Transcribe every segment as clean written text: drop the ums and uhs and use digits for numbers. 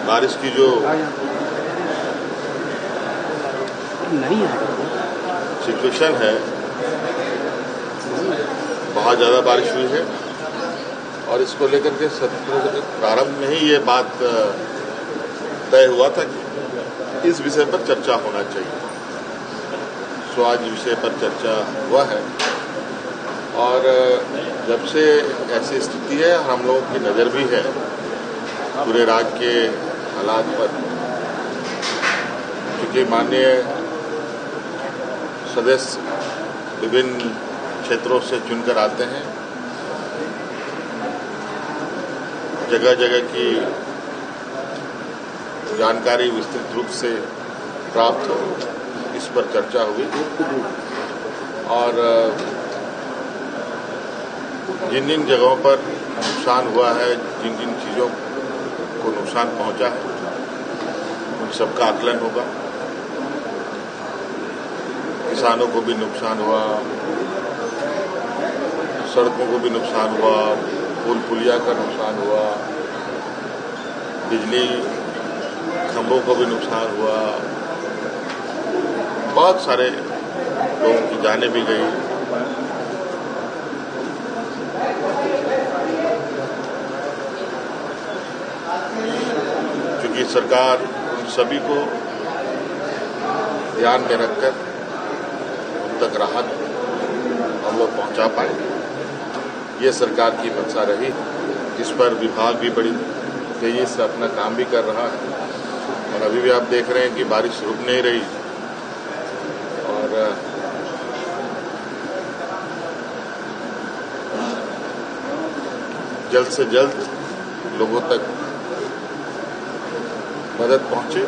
बारिश की जो सिचुएशन है, बहुत ज़्यादा बारिश हुई है और इसको लेकर के सत्र के प्रारंभ में ही ये बात तय हुआ था कि इस विषय पर चर्चा होना चाहिए। सो आज विषय पर चर्चा हुआ है और जब से ऐसी स्थिति है, हम लोगों की नज़र भी है पूरे राज्य के हालात पर, क्योंकि माननीय सदस्य विभिन्न क्षेत्रों से चुनकर आते हैं, जगह जगह की जानकारी विस्तृत रूप से प्राप्त हो, इस पर चर्चा हुई और जिन जिन जगहों पर नुकसान हुआ है, जिन जिन चीज़ों को नुकसान पहुंचा है, उन सबका आकलन होगा। किसानों को भी नुकसान हुआ, सड़कों को भी नुकसान हुआ, पुल पुलिया का नुकसान हुआ, बिजली खंभों को भी नुकसान हुआ, बहुत सारे लोगों की जानें भी गई। क्योंकि सरकार उन सभी को ध्यान में रखकर उन तक राहत हम लोग पहुंचा पाएंगे, ये सरकार की मंशा रही। इस पर विभाग भी बड़ी तेजी से अपना काम भी कर रहा है और अभी भी आप देख रहे हैं कि बारिश रुक नहीं रही और जल्द से जल्द लोगों तक मदद पहुंचे,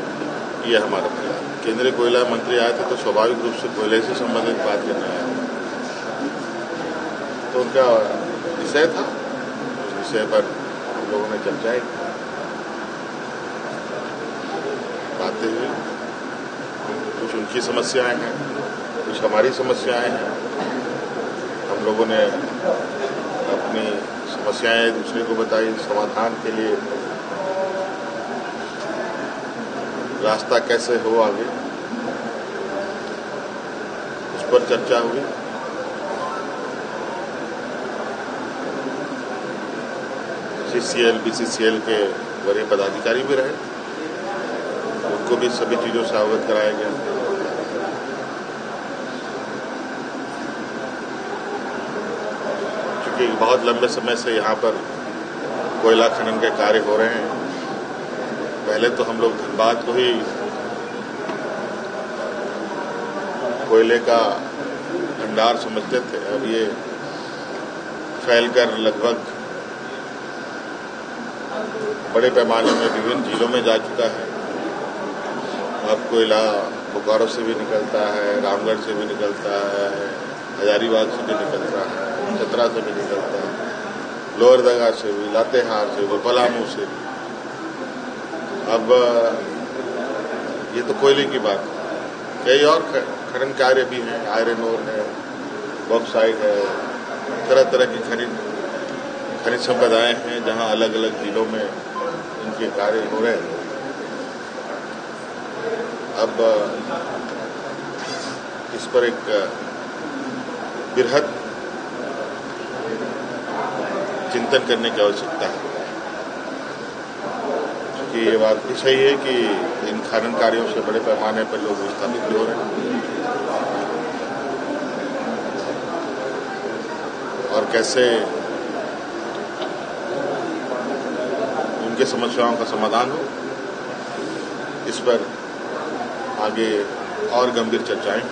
ये हमारा प्रयास। केंद्रीय कोयला मंत्री आए थे तो स्वाभाविक रूप से कोयले से संबंधित बात करने आया, तो उनका विषय था, उस विषय पर हम लोगों ने चर्चाएं बातें हुई। कुछ उनकी समस्याएं हैं, कुछ हमारी समस्याएं हैं। हम लोगों ने अपनी समस्याएं दूसरे को बताई, समाधान के लिए रास्ता कैसे हो आगे, उस पर चर्चा हुई। CCL, BCCL के वरीय पदाधिकारी भी रहे, उनको भी सभी चीजों से अवगत कराया गया। क्योंकि बहुत लंबे समय से यहाँ पर कोयला खनन के कार्य हो रहे हैं। पहले तो हम लोग धनबाद को ही कोयले का भंडार समझते थे, अब ये फैलकर लगभग बड़े पैमाने में विभिन्न जिलों में जा चुका है। अब कोयला बोकारो से भी निकलता है, रामगढ़ से भी निकलता है, हजारीबाग से भी निकलता है, चतरा से भी निकलता है, लोहरदगा से भी, लातेहार से भी, पलामू से भी। अब ये तो कोयले की बात है, कई और खनन कार्य भी हैं, आयरन ओर है, बॉक्साइट है, तरह तरह की खनिज संपदाएं हैं जहां अलग अलग जिलों में इनके कार्य हो रहे हैं। अब इस पर एक बृहद चिंतन करने की आवश्यकता है, क्योंकि ये बात भी सही है कि इन खनन कार्यों से बड़े पैमाने पर लोग विस्थापित भी हो रहे हैं और कैसे उनके समस्याओं का समाधान हो, इस पर आगे और गंभीर चर्चाएं